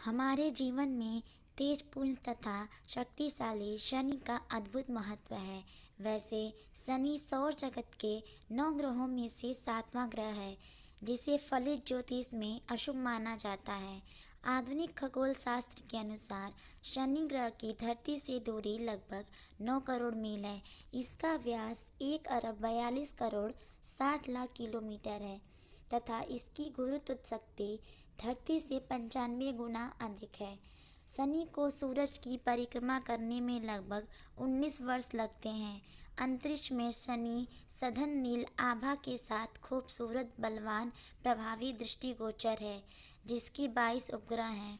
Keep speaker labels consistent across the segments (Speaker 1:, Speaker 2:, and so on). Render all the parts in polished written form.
Speaker 1: हमारे जीवन में तेज पुंज तथा शक्तिशाली शनि का अद्भुत महत्व है। वैसे शनि सौर जगत के 9 ग्रहों में से 7वां ग्रह है, जिसे फलित ज्योतिष में अशुभ माना जाता है। आधुनिक खगोल शास्त्र के अनुसार शनि ग्रह की धरती से दूरी लगभग 9 करोड़ मील है। इसका व्यास 1 अरब 42 करोड़ 60 लाख किलोमीटर है तथा इसकी गुरुत्व शक्ति धरती से 95 गुना अधिक है। शनि को सूरज की परिक्रमा करने में लगभग 19 वर्ष लगते हैं। अंतरिक्ष में शनि सघन नील आभा के साथ खूबसूरत, बलवान, प्रभावी दृष्टिगोचर है, जिसकी 22 उपग्रह हैं।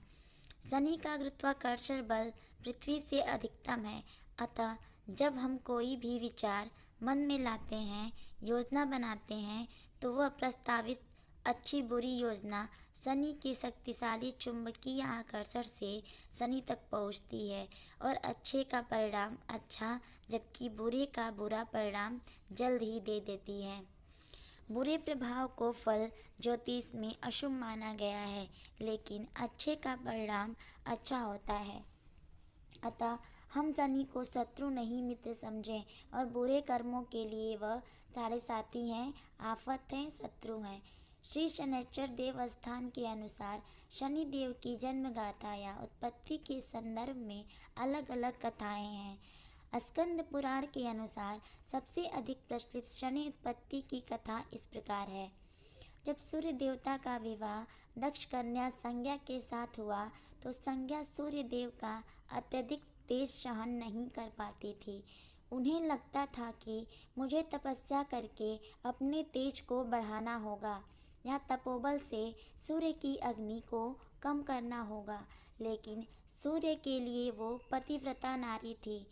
Speaker 1: शनि का गुरुत्वाकर्षण बल पृथ्वी से अधिकतम है, अतः जब हम कोई भी विचार मन में लाते हैं, योजना बनाते हैं, तो वह प्रस्तावित अच्छी बुरी योजना शनि के शक्तिशाली चुंबकीय आकर्षण से शनि तक पहुंचती है और अच्छे का परिणाम अच्छा, जबकि बुरे का बुरा परिणाम जल्द ही दे देती है। बुरे प्रभाव को फल ज्योतिष में अशुभ माना गया है, लेकिन अच्छे का परिणाम अच्छा होता है। अतः हम शनि को शत्रु नहीं मित्र समझें और बुरे कर्मों के लिए वह साढ़े साथी हैं, आफत हैं, शत्रु हैं। श्री शनैश्चर देवस्थान के अनुसार शनि देव की जन्म गाथा या उत्पत्ति के संदर्भ में अलग अलग कथाएं हैं। स्कंद पुराण के अनुसार सबसे अधिक प्रचलित शनि उत्पत्ति की कथा इस प्रकार है। जब सूर्य देवता का विवाह दक्ष कन्या संज्ञा के साथ हुआ, तो संज्ञा सूर्य देव का अत्यधिक तेज सहन नहीं कर पाती थी। उन्हें लगता था कि मुझे तपस्या करके अपने तेज को बढ़ाना होगा या तपोबल से सूर्य की अग्नि को कम करना होगा, लेकिन सूर्य के लिए वो पतिव्रता नारी थी।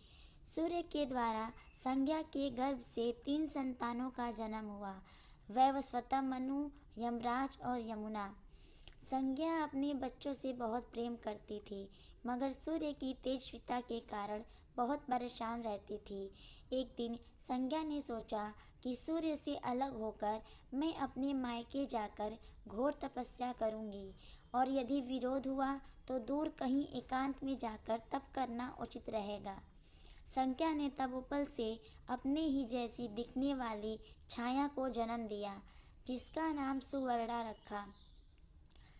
Speaker 1: सूर्य के द्वारा संज्ञा के गर्भ से 3 संतानों का जन्म हुआ, वैवस्वत, मनु, यमराज और यमुना। संज्ञा अपने बच्चों से बहुत प्रेम करती थी, मगर सूर्य की तेजस्विता के कारण बहुत परेशान रहती थी। एक दिन संज्ञा ने सोचा कि सूर्य से अलग होकर मैं अपने मायके जाकर घोर तपस्या करूंगी, और यदि विरोध हुआ तो दूर कहीं एकांत में जाकर तप करना उचित रहेगा। संज्ञा ने तब उपल से अपने ही जैसी दिखने वाली छाया को जन्म दिया, जिसका नाम सुवर्णा रखा।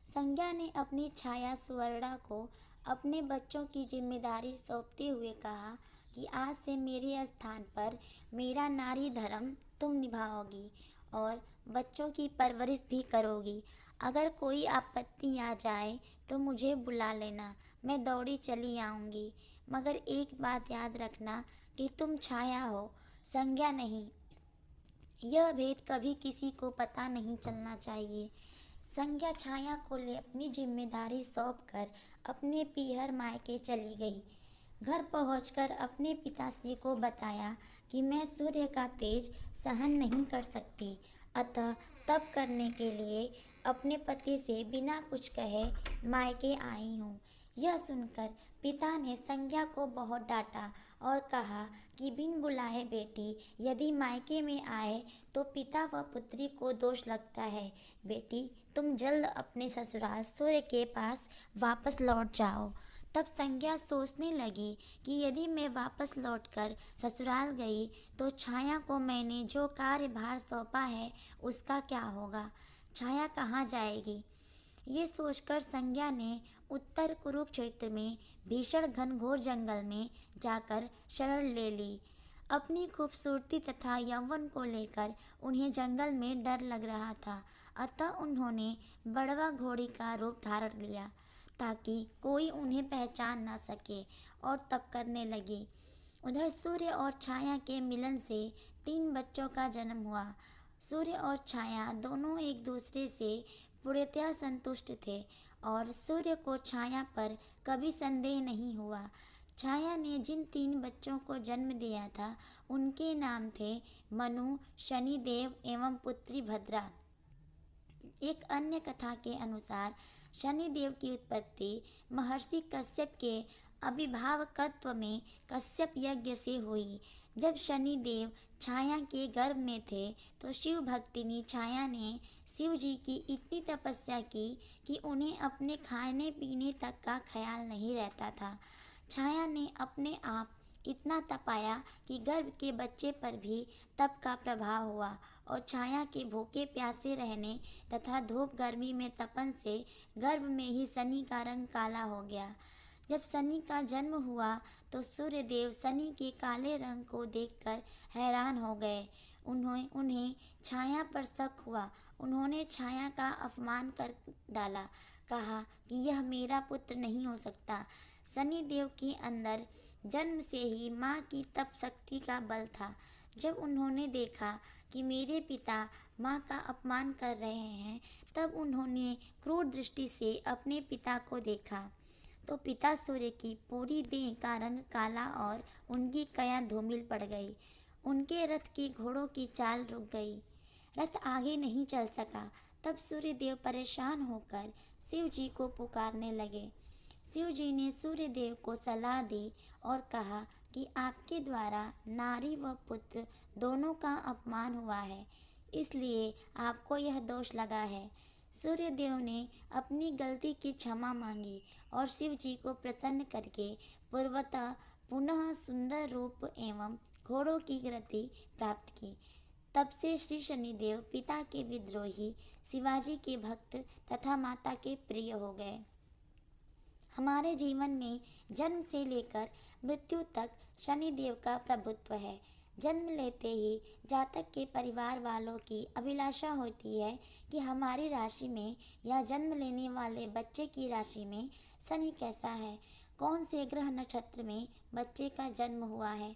Speaker 1: संज्ञा ने अपनी छाया सुवर्णा को अपने बच्चों की जिम्मेदारी सौंपते हुए कहा कि आज से मेरे स्थान पर मेरा नारी धर्म तुम निभाओगी और बच्चों की परवरिश भी करोगी। अगर कोई आपत्ति आ जाए तो मुझे बुला लेना, मैं दौड़ी चली आऊँगी। मगर एक बात याद रखना कि तुम छाया हो, संज्ञा नहीं। यह भेद कभी किसी को पता नहीं चलना चाहिए। संज्ञा छाया को ले अपनी जिम्मेदारी सौंपकर अपने पीहर मायके चली गई। घर पहुंचकर अपने पिताश्री को बताया कि मैं सूर्य का तेज सहन नहीं कर सकती, अतः तप करने के लिए अपने पति से बिना कुछ कहे मायके आई हूँ। यह सुनकर पिता ने संज्ञा को बहुत डांटा और कहा कि बिन बुलाए बेटी यदि मायके में आए तो पिता व पुत्री को दोष लगता है। बेटी, तुम जल्द अपने ससुराल सूर्य के पास वापस लौट जाओ। तब संज्ञा सोचने लगी कि यदि मैं वापस लौटकर ससुराल गई तो छाया को मैंने जो कार्यभार सौंपा है उसका क्या होगा, छाया कहाँ जाएगी। ये सोचकर संज्ञा ने उत्तर कुरुक्षेत्र में भीषण घनघोर जंगल में जाकर शरण ले ली। अपनी खूबसूरती तथा यौवन को लेकर उन्हें जंगल में डर लग रहा था, अतः उन्होंने बड़वा घोड़ी का रूप धारण लिया ताकि कोई उन्हें पहचान न सके, और तप करने लगी। उधर सूर्य और छाया के मिलन से 3 बच्चों का जन्म हुआ। सूर्य और छाया दोनों एक दूसरे से पूर्णतः संतुष्ट थे और सूर्य को छाया पर कभी संदेह नहीं हुआ। छाया ने जिन 3 बच्चों को जन्म दिया था उनके नाम थे मनु, शनिदेव एवं पुत्री भद्रा। एक अन्य कथा के अनुसार शनिदेव की उत्पत्ति महर्षि कश्यप के अभिभावकत्व में कश्यप यज्ञ से हुई, जब शनि देव छाया के गर्भ में थे तो शिव भक्तिनी छाया ने शिव जी की इतनी तपस्या की कि उन्हें अपने खाने पीने तक का ख्याल नहीं रहता था। छाया ने अपने आप इतना तपाया कि गर्भ के बच्चे पर भी तप का प्रभाव हुआ और छाया के भूखे प्यासे रहने तथा धूप गर्मी में तपन से गर्भ में ही शनि का रंग काला हो गया। जब शनि का जन्म हुआ तो सूर्य देव शनि के काले रंग को देखकर हैरान हो गए। उन्हें उन्हें छाया पर शक हुआ। उन्होंने छाया का अपमान कर डाला, कहा कि यह मेरा पुत्र नहीं हो सकता। शनि देव के अंदर जन्म से ही माँ की तप शक्ति का बल था। जब उन्होंने देखा कि मेरे पिता माँ का अपमान कर रहे हैं, तब उन्होंने क्रूर दृष्टि से अपने पिता को देखा तो पिता सूर्य की पूरी देह का रंग काला और उनकी काया धूमिल पड़ गई। उनके रथ के घोड़ों की चाल रुक गई। रथ आगे नहीं चल सका। तब सूर्य देव परेशान होकर शिव जी को पुकारने लगे। शिव जी ने सूर्य देव को सलाह दी और कहा कि आपके द्वारा नारी व पुत्र दोनों का अपमान हुआ है, इसलिए आपको यह दोष लगा है। सूर्य देव ने अपनी गलती की क्षमा मांगी और शिव जी को प्रसन्न करके पूर्वतः पुनः सुंदर रूप एवं घोड़ों की गति प्राप्त की। तब से श्री शनिदेव पिता के विद्रोही शिवाजी के भक्त तथा माता के प्रिय हो गए। हमारे जीवन में जन्म से लेकर मृत्यु तक शनिदेव का प्रभुत्व है। जन्म लेते ही जातक के परिवार वालों की अभिलाषा होती है कि हमारी राशि में या जन्म लेने वाले बच्चे की राशि में शनि कैसा है, कौन से ग्रह नक्षत्र में बच्चे का जन्म हुआ है।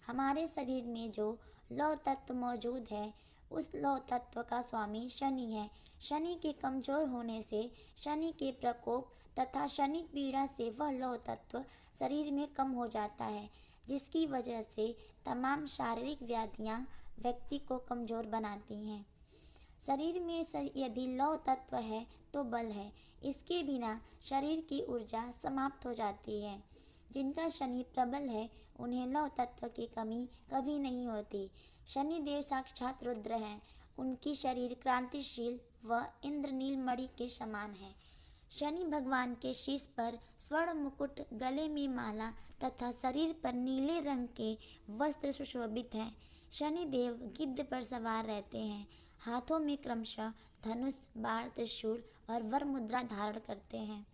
Speaker 1: हमारे शरीर में जो लौह तत्व मौजूद है, उस लौह तत्व का स्वामी शनि है। शनि के कमजोर होने से शनि के प्रकोप तथा शनि पीड़ा से वह लौह तत्व शरीर में कम हो जाता है, जिसकी वजह से तमाम शारीरिक व्याधियां व्यक्ति को कमजोर बनाती हैं। शरीर में यदि लौह तत्व है तो बल है। इसके बिना शरीर की ऊर्जा समाप्त हो जाती है। जिनका शनि प्रबल है उन्हें लौह तत्व की कमी कभी नहीं होती। शनि देव साक्षात रुद्र हैं। उनकी शरीर क्रांतिशील व इंद्रनील मणि के समान है। शनि भगवान के शीश पर स्वर्ण मुकुट, गले में माला तथा शरीर पर नीले रंग के वस्त्र सुशोभित हैं। शनि देव गिद्ध पर सवार रहते हैं। हाथों में क्रमशः धनुष, बाण, त्रिशूल और वर मुद्रा धारण करते हैं।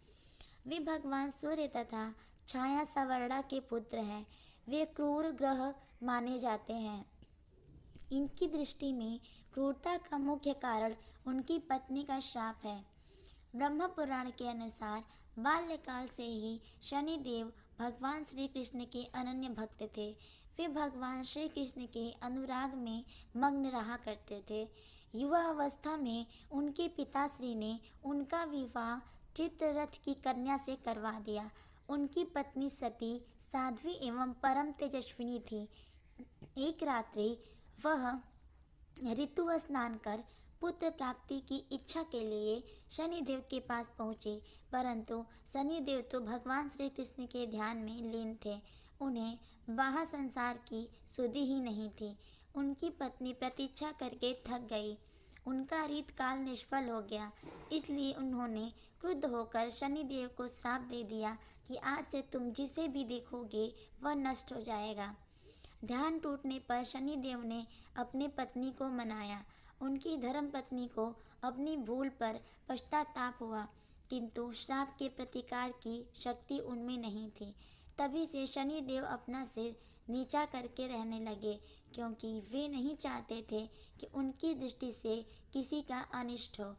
Speaker 1: वे भगवान सूर्य तथा छाया सवर्णा के पुत्र हैं। वे क्रूर ग्रह माने जाते हैं। इनकी दृष्टि में क्रूरता का मुख्य कारण उनकी पत्नी का श्राप है। ब्रह्म पुराण के अनुसार बाल्यकाल से ही शनि देव भगवान श्री कृष्ण के अनन्य भक्त थे। वे भगवान श्री कृष्ण के अनुराग में मग्न रहा करते थे। युवा अवस्था में उनके पिताश्री ने उनका विवाह चित्ररथ की कन्या से करवा दिया। उनकी पत्नी सती साध्वी एवं परम तेजस्विनी थी। एक रात्रि वह ऋतु स्नान कर पुत्र प्राप्ति की इच्छा के लिए शनिदेव के पास पहुँचे, परंतु शनिदेव तो भगवान श्री कृष्ण के ध्यान में लीन थे। उन्हें बाह्य संसार की सुधि ही नहीं थी। उनकी पत्नी प्रतीक्षा करके थक गई। उनका रीत काल निष्फल हो गया, इसलिए उन्होंने क्रुद्ध होकर शनिदेव को श्राप दे दिया कि आज से तुम जिसे भी देखोगे वह नष्ट हो जाएगा। ध्यान टूटने पर शनिदेव ने अपने पत्नी को मनाया। उनकी धर्म पत्नी को अपनी भूल पर पश्चाताप हुआ, किंतु श्राप के प्रतिकार की शक्ति उनमें नहीं थी। तभी से शनिदेव अपना सिर नीचा करके रहने लगे, क्योंकि वे नहीं चाहते थे कि उनकी दृष्टि से किसी का अनिष्ट हो।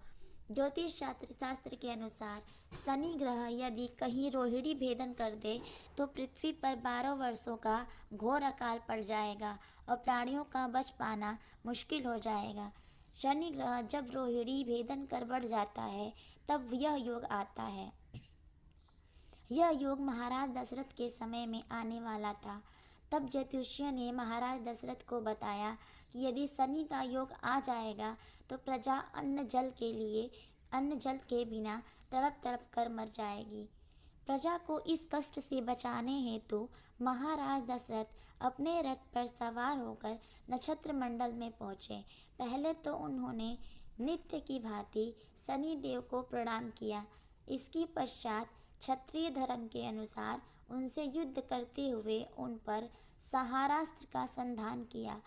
Speaker 1: ज्योतिष शास्त्र के अनुसार शनि ग्रह यदि कहीं रोहिणी भेदन कर दे तो पृथ्वी पर 12 वर्षों का घोर अकाल पड़ जाएगा और प्राणियों का बच पाना मुश्किल हो जाएगा। शनि ग्रह जब रोहिणी भेदन कर बढ़ जाता है तब यह योग आता है। यह योग महाराज दशरथ के समय में आने वाला था। तब ज्योतिषियों ने महाराज दशरथ को बताया कि यदि शनि का योग आ जाएगा तो प्रजा अन्न जल के बिना तड़प तड़प कर मर जाएगी। प्रजा को इस कष्ट से बचाने हेतु महाराज दशरथ अपने रथ पर सवार होकर नक्षत्र मंडल में पहुँचे। पहले तो उन्होंने नित्य की भांति शनि देव को प्रणाम किया। इसके पश्चात क्षत्रिय धर्म के अनुसार उनसे युद्ध करते हुए उन पर सहारास्त्र का संधान किया।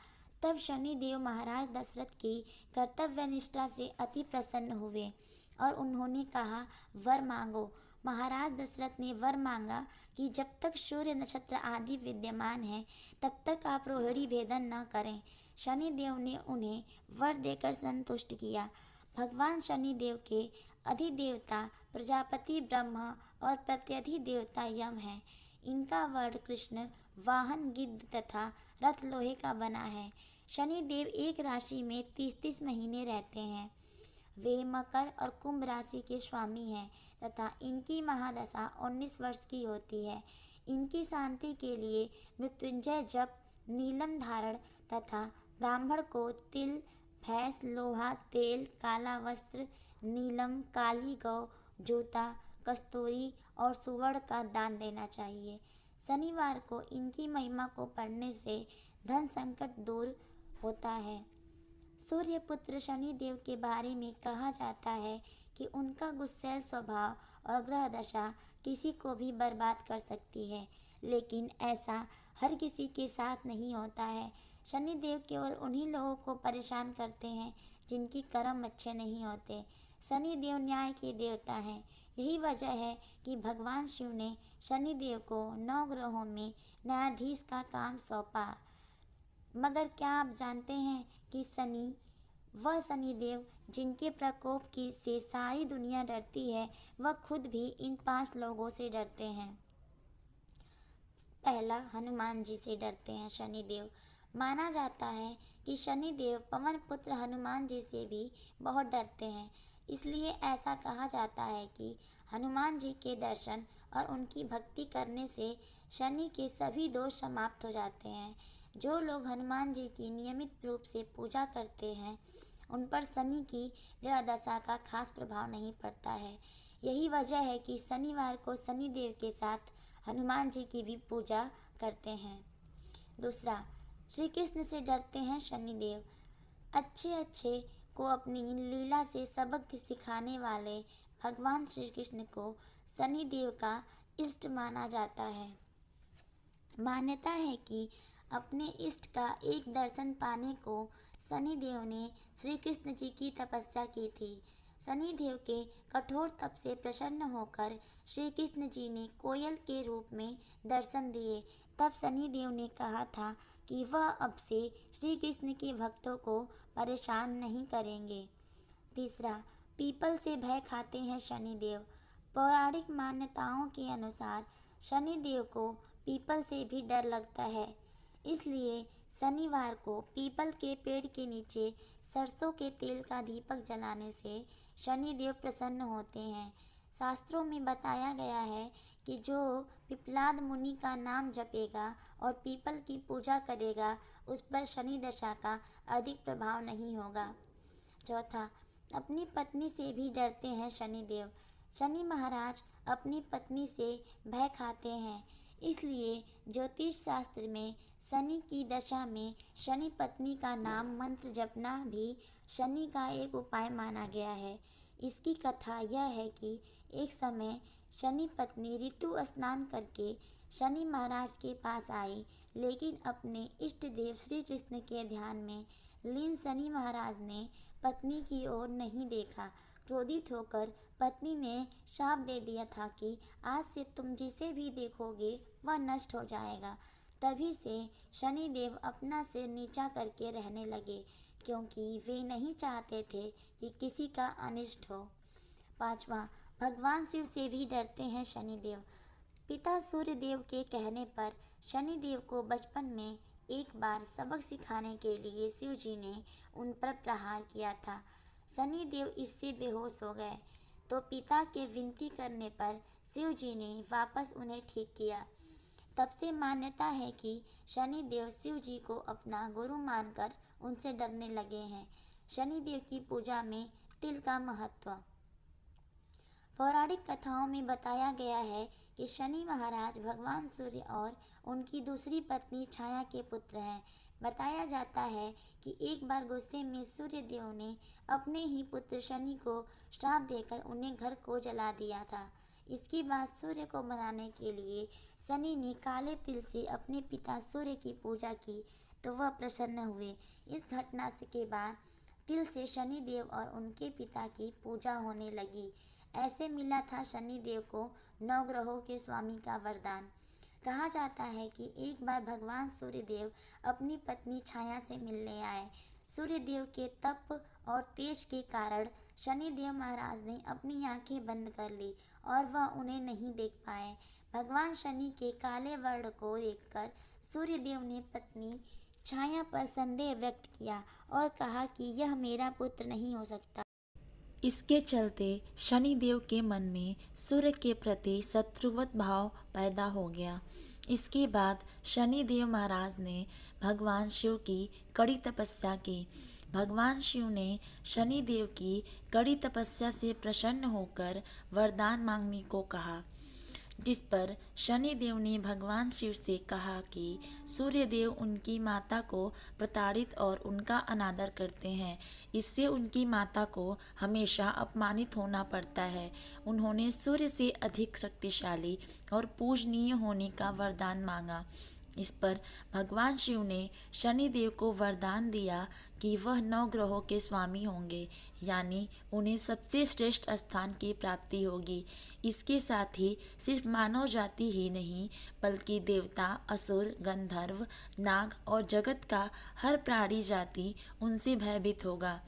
Speaker 1: तब शनि देव महाराज दशरथ की कर्तव्यनिष्ठा से अति प्रसन्न हुए और उन्होंने कहा, वर मांगो। महाराज दशरथ ने वर मांगा कि जब तक सूर्य नक्षत्र आदि विद्यमान है तब तक आप रोहिणी भेदन न करें। शनि देव ने उन्हें वर देकर संतुष्ट किया। भगवान शनि देव के अधिदेवता प्रजापति ब्रह्मा और प्रत्यधिदेवता यम है। इनका वर्ण कृष्ण, वाहन गिद्ध तथा रथ लोहे का बना है। शनि देव एक राशि में 30-30 महीने रहते हैं। वे मकर और कुंभ राशि के स्वामी हैं तथा इनकी महादशा 19 वर्ष की होती है। इनकी शांति के लिए मृत्युंजय जप, नीलम धारण तथा ब्राह्मण को तिल, भैंस, लोहा, तेल, काला वस्त्र, नीलम, काली गौ, जूता, कस्तूरी और सुवर्ण का दान देना चाहिए। शनिवार को इनकी महिमा को पढ़ने से धन संकट दूर होता है। सूर्यपुत्र शनि देव के बारे में कहा जाता है कि उनका गुस्सैल स्वभाव और ग्रह दशा किसी को भी बर्बाद कर सकती है, लेकिन ऐसा हर किसी के साथ नहीं होता है। शनि देव केवल उन्हीं लोगों को परेशान करते हैं जिनकी कर्म अच्छे नहीं होते। शनि देव न्याय के देवता हैं। यही वजह है कि भगवान शिव ने शनि देव को 9 ग्रहों में न्यायाधीश का काम सौंपा। मगर क्या आप जानते हैं कि वह शनि देव जिनके प्रकोप की से सारी दुनिया डरती है, वह खुद भी इन 5 लोगों से डरते हैं। पहला, हनुमान जी से डरते हैं शनि देव। माना जाता है कि शनि देव पवन पुत्र हनुमान जी से भी बहुत डरते हैं। इसलिए ऐसा कहा जाता है कि हनुमान जी के दर्शन और उनकी भक्ति करने से शनि के सभी दोष समाप्त हो जाते हैं। जो लोग हनुमान जी की नियमित रूप से पूजा करते हैं उन पर शनि की ग्रह दशा का खास प्रभाव नहीं पड़ता है। यही वजह है कि शनिवार को शनि देव के साथ हनुमान जी की भी पूजा करते हैं। दूसरा, श्री कृष्ण से डरते हैं शनि देव। अच्छे को अपनी लीला से सबक सिखाने वाले भगवान श्री कृष्ण को शनि देव का इष्ट माना जाता है। मान्यता है कि अपने इष्ट का एक दर्शन पाने को शनि देव ने श्री कृष्ण जी की तपस्या की थी। शनि देव के कठोर तप से प्रसन्न होकर श्री कृष्ण जी ने कोयल के रूप में दर्शन दिए। तब शनि देव ने कहा था कि वह अब से श्री कृष्ण के भक्तों को परेशान नहीं करेंगे। तीसरा, पीपल से भय खाते हैं शनि देव। पौराणिक मान्यताओं के अनुसार शनि देव को पीपल से भी डर लगता है। इसलिए शनिवार को पीपल के पेड़ के नीचे सरसों के तेल का दीपक जलाने से शनि देव प्रसन्न होते हैं। शास्त्रों में बताया गया है कि जो पिपलाद मुनि का नाम जपेगा और पीपल की पूजा करेगा उस पर शनि दशा का अधिक प्रभाव नहीं होगा। चौथा, अपनी पत्नी से भी डरते हैं शनि देव। शनि महाराज अपनी पत्नी से भय खाते हैं। इसलिए ज्योतिष शास्त्र में शनि की दशा में शनि पत्नी का नाम मंत्र जपना भी शनि का एक उपाय माना गया है। इसकी कथा यह है कि एक समय शनि पत्नी ऋतु स्नान करके शनि महाराज के पास आई, लेकिन अपने इष्ट देव श्री कृष्ण के ध्यान में लीन शनि महाराज ने पत्नी की ओर नहीं देखा। क्रोधित होकर पत्नी ने शाप दे दिया था कि आज से तुम जिसे भी देखोगे वह नष्ट हो जाएगा। तभी से शनि देव अपना सिर नीचा करके रहने लगे, क्योंकि वे नहीं चाहते थे कि किसी का अनिष्ट हो। पांचवा, भगवान शिव से भी डरते हैं शनि देव। पिता सूर्य देव के कहने पर शनि देव को बचपन में एक बार सबक सिखाने के लिए शिव जी ने उन पर प्रहार किया था। शनि देव इससे बेहोश हो गए, तो पिता के विनती करने पर शिव जी ने वापस उन्हें ठीक किया। तब से मान्यता है कि शनि देव शिव जी को अपना गुरु मानकर उनसे डरने लगे हैं। शनि देव की पूजा में तिल का महत्व। पौराणिक कथाओं में बताया गया है कि शनि महाराज भगवान सूर्य और उनकी दूसरी पत्नी छाया के पुत्र हैं। बताया जाता है कि एक बार गुस्से में सूर्य देव ने अपने ही पुत्र शनि को श्राप देकर उन्हें घर को जला दिया था। इसके बाद सूर्य को मनाने के लिए शनि ने काले तिल से अपने पिता सूर्य की पूजा की तो वह प्रसन्न हुए। इस घटना के बाद तिल से शनि देव और उनके पिता की पूजा होने लगी। ऐसे मिला था शनि देव को नवग्रहों के स्वामी का वरदान। कहा जाता है कि एक बार भगवान सूर्य देव अपनी पत्नी छाया से मिलने आए। सूर्य देव के तप और तेज के कारण शनि देव महाराज ने अपनी आंखें बंद कर ली और वह उन्हें नहीं देख पाए। भगवान शनि के काले वर्ण को देखकर सूर्य देव ने पत्नी छाया पर संदेह व्यक्त किया और कहा कि यह मेरा पुत्र नहीं हो सकता।
Speaker 2: इसके चलते शनिदेव के मन में सूर्य के प्रति शत्रुवत भाव पैदा हो गया। इसके बाद शनिदेव महाराज ने भगवान शिव की कड़ी तपस्या की। भगवान शिव ने शनिदेव की कड़ी तपस्या से प्रसन्न होकर वरदान मांगने को कहा, जिस पर शनिदेव ने भगवान शिव से कहा कि सूर्यदेव उनकी माता को प्रताड़ित और उनका अनादर करते हैं। इससे उनकी माता को हमेशा अपमानित होना पड़ता है। उन्होंने सूर्य से अधिक शक्तिशाली और पूजनीय होने का वरदान मांगा। इस पर भगवान शिव ने शनिदेव को वरदान दिया कि वह 9 ग्रहों के स्वामी होंगे, यानी उन्हें सबसे श्रेष्ठ स्थान की प्राप्ति होगी। इसके साथ ही सिर्फ मानव जाति ही नहीं बल्कि देवता, असुर, गंधर्व, नाग और जगत का हर प्राणी जाति उनसे भयभीत होगा।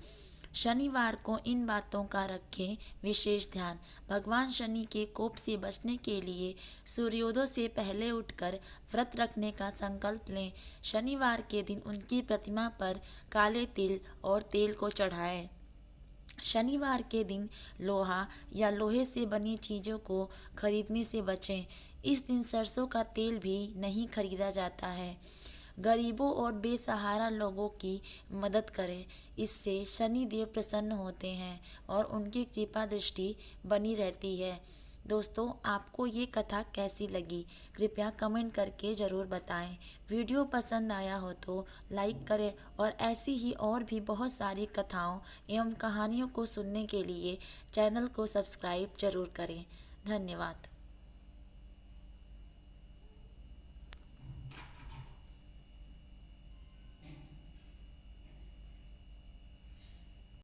Speaker 2: शनिवार को इन बातों का रखें विशेष ध्यान। भगवान शनि के कोप से बचने के लिए सूर्योदय से पहले उठकर व्रत रखने का संकल्प लें। शनिवार के दिन उनकी प्रतिमा पर काले तिल और तेल को चढ़ाएं। शनिवार के दिन लोहा या लोहे से बनी चीज़ों को खरीदने से बचें। इस दिन सरसों का तेल भी नहीं खरीदा जाता है। गरीबों और बेसहारा लोगों की मदद करें। इससे शनि देव प्रसन्न होते हैं और उनकी कृपा दृष्टि बनी रहती है। दोस्तों, आपको ये कथा कैसी लगी? कृपया कमेंट करके ज़रूर बताएं। वीडियो पसंद आया हो तो लाइक करें और ऐसी ही और भी बहुत सारी कथाओं एवं कहानियों को सुनने के लिए चैनल को सब्सक्राइब जरूर करें। धन्यवाद।